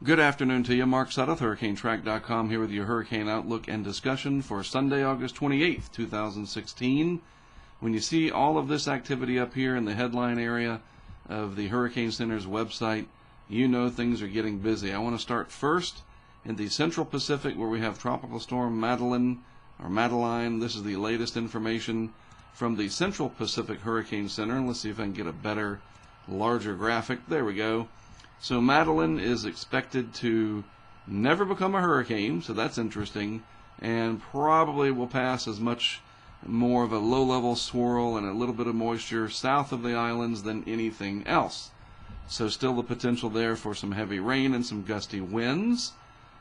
Good afternoon to you. Mark Sudduth, HurricaneTrack.com, here with your hurricane outlook and discussion for Sunday, August 28th, 2016. When you see all of this activity up here in the headline area of the Hurricane Center's website, you know things are getting busy. I want to start first in the Central Pacific, where we have Tropical Storm Madeline. This is the latest information from the Central Pacific Hurricane Center. Let's see if I can get a better, larger graphic. There we go. So Madeline is expected to never become a hurricane, so that's interesting, and probably will pass as much more of a low-level swirl and a little bit of moisture south of the islands than anything else. So still the potential there for some heavy rain and some gusty winds,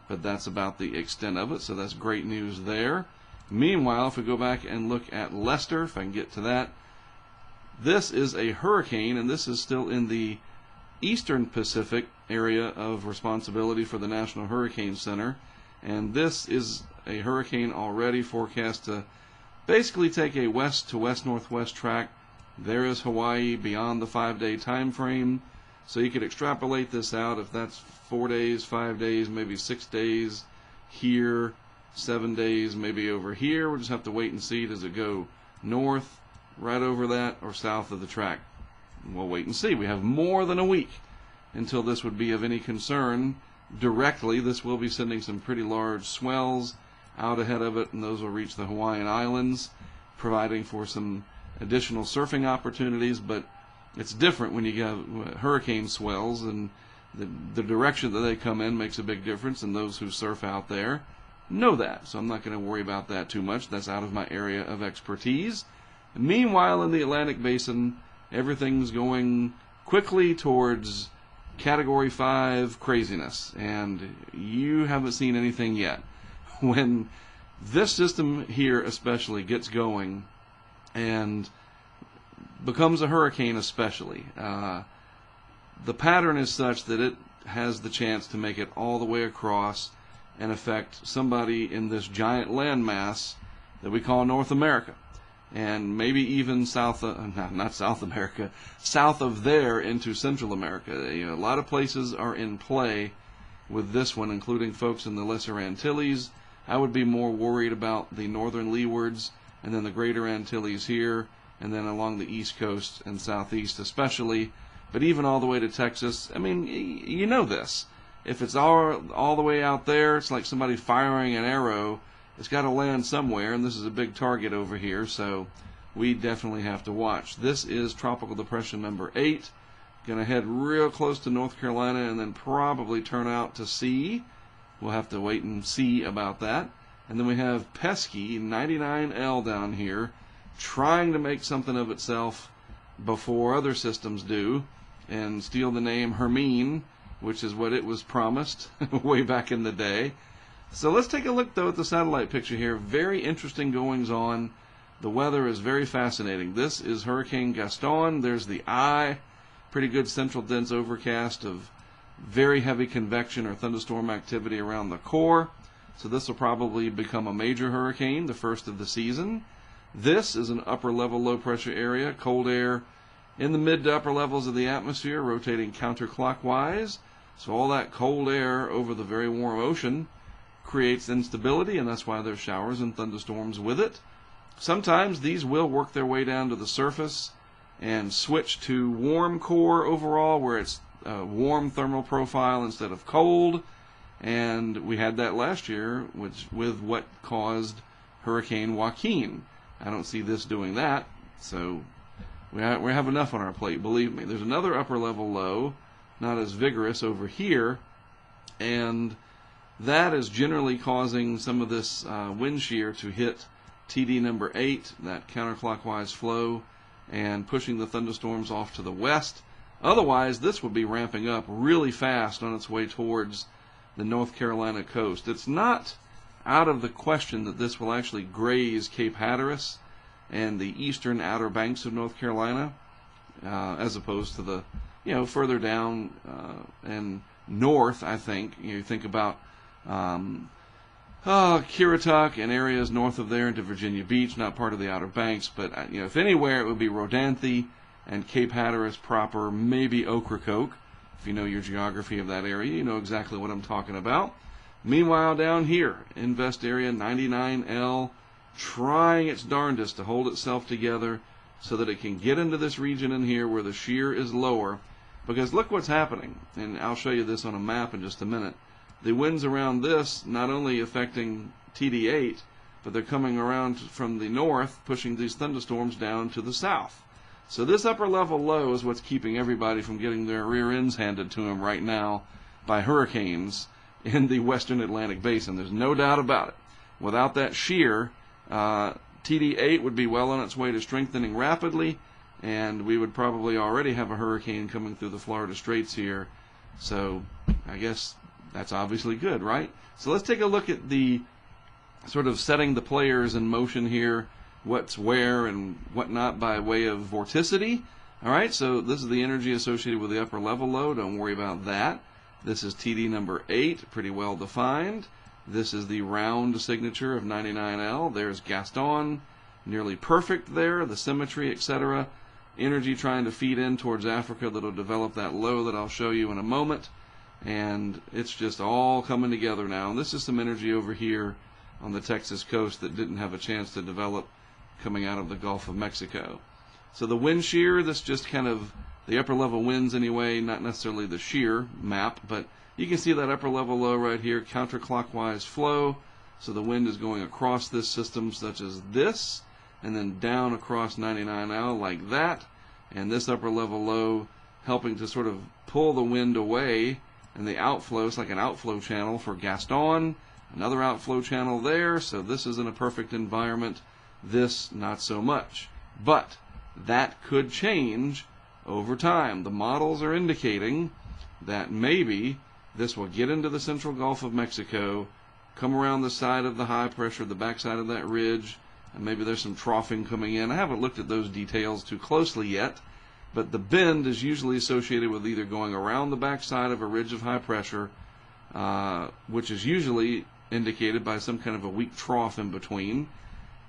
but that's about the extent of it, so that's great news there. Meanwhile, if we go back and look at Lester, if I can get to that, this is a hurricane, and this is still in the Eastern Pacific area of responsibility for the National Hurricane Center, and this is a hurricane already forecast to basically take a west to west-northwest track. There is Hawaii beyond the 5-day time frame, so you could extrapolate this out. If that's 4 days, 5 days, maybe 6 days here, 7 days maybe over here. We'll just have to wait and see. Does it go north, right over that, or south of the track? We'll wait and see. We have more than a week until this would be of any concern directly. This will be sending some pretty large swells out ahead of it, and those will reach the Hawaiian Islands, providing for some additional surfing opportunities. But it's different when you have hurricane swells, and the direction that they come in makes a big difference, and those who surf out there know that. So I'm not going to worry about that too much. That's out of my area of expertise. Meanwhile, in the Atlantic Basin, everything's going quickly towards Category 5 craziness, and you haven't seen anything yet. When this system here especially gets going and becomes a hurricane especially, the pattern is such that it has the chance to make it all the way across and affect somebody in this giant landmass that we call North America. And maybe even south of there into Central America. A lot of places are in play with this one, including folks in the Lesser Antilles. I would be more worried about the northern leewards and then the Greater Antilles here, and then along the East Coast and Southeast especially, but even all the way to Texas. I mean, you know this. If it's all the way out there, it's like somebody firing an arrow. It's got to land somewhere, and this is a big target over here, so we definitely have to watch. This is Tropical Depression number 8. Going to head real close to North Carolina and then probably turn out to sea. We'll have to wait and see about that. And then we have pesky 99L down here trying to make something of itself before other systems do and steal the name Hermine, which is what it was promised way back in the day. So let's take a look, though, at the satellite picture here. Very interesting goings on. The weather is very fascinating. This is Hurricane Gaston. There's the eye. Pretty good central dense overcast of very heavy convection or thunderstorm activity around the core. So this will probably become a major hurricane, the first of the season. This is an upper level low pressure area. Cold air in the mid to upper levels of the atmosphere, rotating counterclockwise. So all that cold air over the very warm ocean creates instability, and that's why there's showers and thunderstorms with it. Sometimes these will work their way down to the surface and switch to warm core overall, where it's a warm thermal profile instead of cold. And we had that last year with what caused Hurricane Joaquin. I don't see this doing that, so we have enough on our plate, believe me. There's another upper level low, not as vigorous over here, and that is generally causing some of this wind shear to hit TD number 8, that counterclockwise flow, and pushing the thunderstorms off to the west. Otherwise, this would be ramping up really fast on its way towards the North Carolina coast. It's not out of the question that this will actually graze Cape Hatteras and the eastern outer banks of North Carolina, as opposed to the, further down and north. I think you think about Currituck and areas north of there into Virginia Beach, not part of the Outer Banks, but if anywhere, it would be Rodanthe and Cape Hatteras proper, maybe Ocracoke. If you know your geography of that area, you know exactly what I'm talking about. Meanwhile, down here, Invest Area 99L, trying its darndest to hold itself together so that it can get into this region in here where the shear is lower. Because look what's happening, and I'll show you this on a map in just a minute. The winds around this not only affecting TD8, but they're coming around from the north, pushing these thunderstorms down to the south. So this upper level low is what's keeping everybody from getting their rear ends handed to them right now by hurricanes in the western Atlantic basin. There's no doubt about it. Without that shear, TD8 would be well on its way to strengthening rapidly, and we would probably already have a hurricane coming through the Florida Straits here. So I guess that's obviously good, right? So let's take a look at the sort of setting the players in motion here, what's where and whatnot by way of vorticity. All right, so this is the energy associated with the upper level low. Don't worry about that. This is TD number 8, pretty well defined. This is the round signature of 99L. There's Gaston, nearly perfect there, the symmetry, etc. Energy trying to feed in towards Africa that'll develop that low that I'll show you in a moment. And it's just all coming together now. And this is some energy over here on the Texas coast that didn't have a chance to develop coming out of the Gulf of Mexico. So the wind shear, this just kind of the upper level winds anyway, not necessarily the shear map, but you can see that upper level low right here, counterclockwise flow. So the wind is going across this system such as this, and then down across 99L like that, and this upper level low helping to sort of pull the wind away, and the outflow is like an outflow channel for Gaston, another outflow channel there. So this is in a perfect environment, this not so much, but that could change over time. The models are indicating that maybe this will get into the central Gulf of Mexico, come around the side of the high pressure, the backside of that ridge, and maybe there's some troughing coming in. I haven't looked at those details too closely yet, but the bend is usually associated with either going around the backside of a ridge of high pressure, which is usually indicated by some kind of a weak trough in between.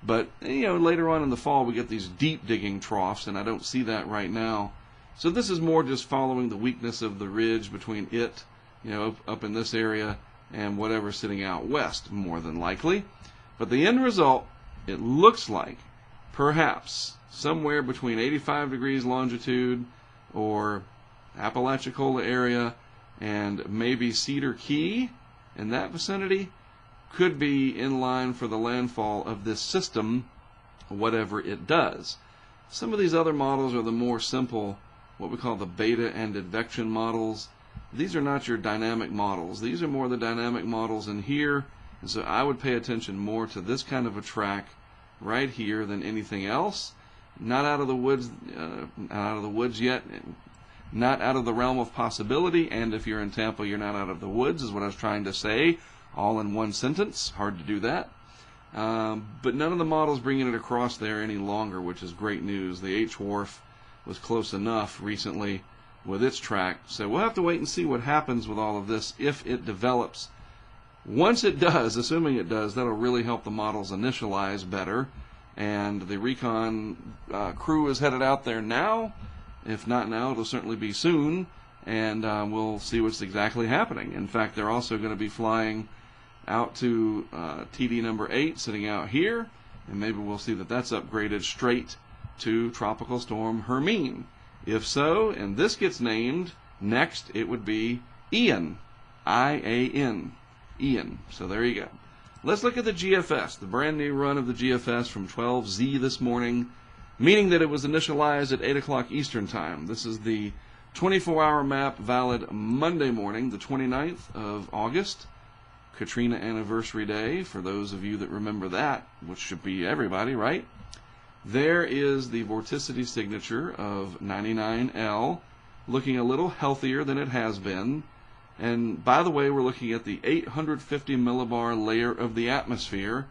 But later on in the fall we get these deep digging troughs, and I don't see that right now. So this is more just following the weakness of the ridge between it, up in this area, and whatever's sitting out west, more than likely. But the end result, it looks like perhaps somewhere between 85 degrees longitude or Apalachicola area and maybe Cedar Key in that vicinity could be in line for the landfall of this system, whatever it does. Some of these other models are the more simple, what we call the beta and advection models. These are not your dynamic models. These are more the dynamic models in here, and so I would pay attention more to this kind of a track right here than anything else. Not out of the woods, yet, not out of the realm of possibility. And if you're in Tampa, you're not out of the woods, is what I was trying to say, all in one sentence. Hard to do that. But none of the models bringing it across there any longer, which is great news. The H-Wharf was close enough recently with its track, so we'll have to wait and see what happens with all of this if it develops. Once it does, assuming it does, that'll really help the models initialize better, and the recon crew is headed out there now. If not now, it'll certainly be soon, and we'll see what's exactly happening. In fact, they're also going to be flying out to TD number 8, sitting out here, and maybe we'll see that that's upgraded straight to Tropical Storm Hermine. If so, and this gets named, next it would be Ian, I-A-N, Ian. So there you go. Let's look at the GFS, the brand new run of the GFS from 12Z this morning, meaning that it was initialized at 8 o'clock Eastern Time. This is the 24-hour map valid Monday morning, the 29th of August, Katrina Anniversary Day, for those of you that remember that, which should be everybody, right? There is the vorticity signature of 99L, looking a little healthier than it has been. And by the way, we're looking at the 850 millibar layer of the atmosphere,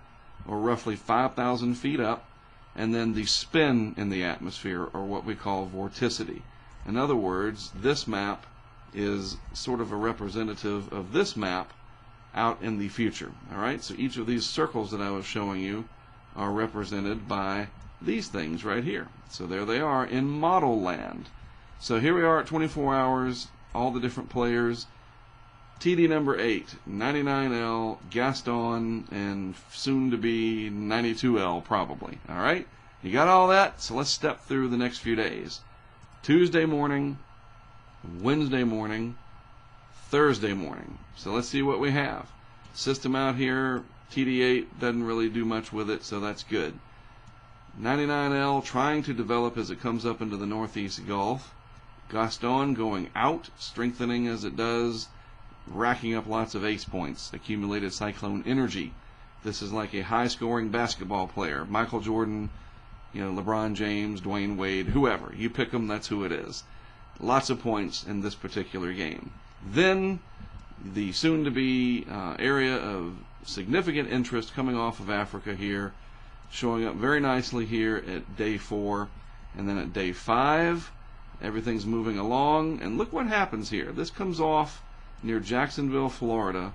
or roughly 5,000 feet up, and then the spin in the atmosphere, or what we call vorticity. In other words, this map is sort of a representative of this map out in the future. All right, so each of these circles that I was showing you are represented by these things right here. So there they are in model land. So here we are at 24 hours all the different players. TD number 8, 99L, Gaston, and soon to be 92L probably. All right? You got all that? So let's step through the next few days. Tuesday morning, Wednesday morning, Thursday morning. So let's see what we have. System out here, TD8 doesn't really do much with it, so that's good. 99L trying to develop as it comes up into the northeast Gulf. Gaston going out, strengthening as it does, racking up lots of ace points, accumulated cyclone energy. This is like a high-scoring basketball player. Michael Jordan, LeBron James, Dwayne Wade, whoever. You pick them, that's who it is. Lots of points in this particular game. Then the soon-to-be area of significant interest coming off of Africa here, showing up very nicely here at day 4. And then at day 5, everything's moving along. And look what happens here. This comes off near Jacksonville, Florida.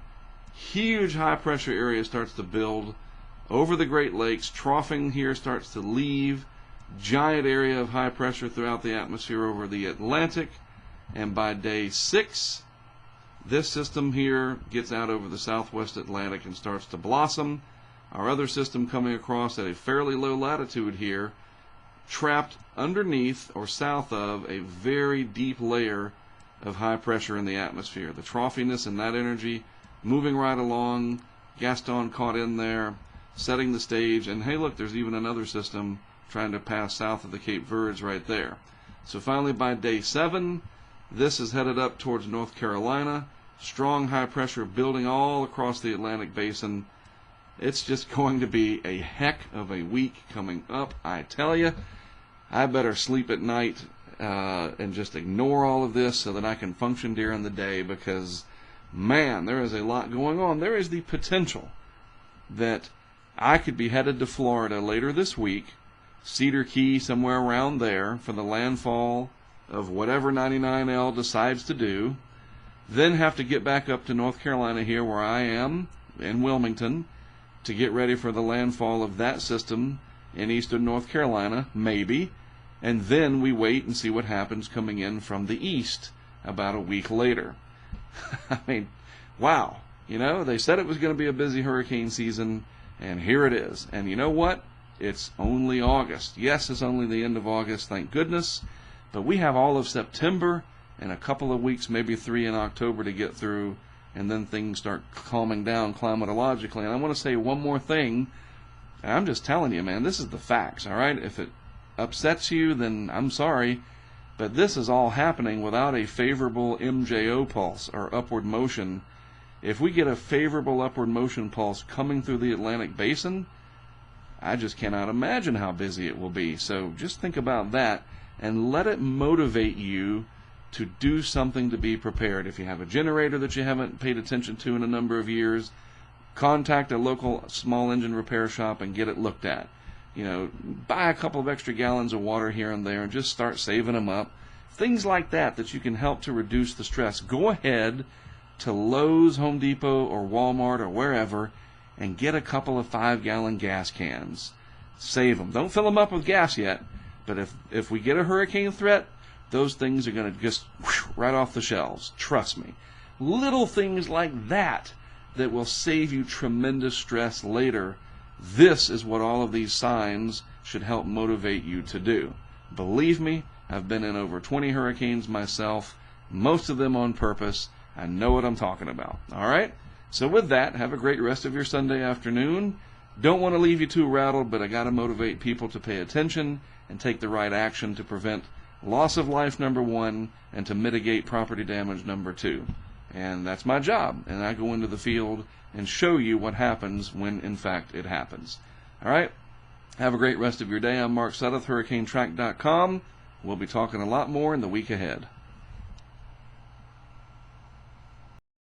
Huge high-pressure area starts to build over the Great Lakes. Troughing here starts to leave. Giant area of high pressure throughout the atmosphere over the Atlantic. And by day 6, this system here gets out over the southwest Atlantic and starts to blossom. Our other system coming across at a fairly low latitude here, trapped underneath or south of a very deep layer of high pressure in the atmosphere. The troughiness and that energy moving right along. Gaston caught in there, setting the stage. And hey, look, there's even another system trying to pass south of the Cape Verdes right there. So finally by day 7, this is headed up towards North Carolina. Strong high pressure building all across the Atlantic basin. It's just going to be a heck of a week coming up, I tell you. I better sleep at night and just ignore all of this so that I can function during the day, because, man, there is a lot going on. There is the potential that I could be headed to Florida later this week, Cedar Key, somewhere around there, for the landfall of whatever 99L decides to do, then have to get back up to North Carolina here where I am, in Wilmington, to get ready for the landfall of that system in eastern North Carolina, maybe, and then we wait and see what happens coming in from the east about a week later. I mean, wow. They said it was going to be a busy hurricane season, and here it is. And you know what? It's only August. Yes, it's only the end of August, thank goodness, but we have all of September and a couple of weeks, maybe 3 in October to get through, and then things start calming down climatologically. And I want to say one more thing. I'm just telling you, man, this is the facts, all right? If it upsets you, then I'm sorry, but this is all happening without a favorable MJO pulse, or upward motion. If we get a favorable upward motion pulse coming through the Atlantic basin, I just cannot imagine how busy it will be. So just think about that and let it motivate you to do something to be prepared. If you have a generator that you haven't paid attention to in a number of years, contact a local small engine repair shop and get it looked at. Buy a couple of extra gallons of water here and there and just start saving them up. Things like that you can help to reduce the stress. Go ahead to Lowe's, Home Depot, or Walmart, or wherever, and get a couple of 5-gallon gas cans. Save them. Don't fill them up with gas yet, but if we get a hurricane threat, those things are going to just right off the shelves. Trust me. Little things like that will save you tremendous stress later. This is what all of these signs should help motivate you to do. Believe me, I've been in over 20 hurricanes myself, most of them on purpose. I know what I'm talking about. All right? So with that, have a great rest of your Sunday afternoon. Don't want to leave you too rattled, but I got to motivate people to pay attention and take the right action to prevent loss of life, number 1, and to mitigate property damage, number 2. And that's my job. And I go into the field and show you what happens when, in fact, it happens. All right? Have a great rest of your day. I'm Mark Sudduth, HurricaneTrack.com. We'll be talking a lot more in the week ahead.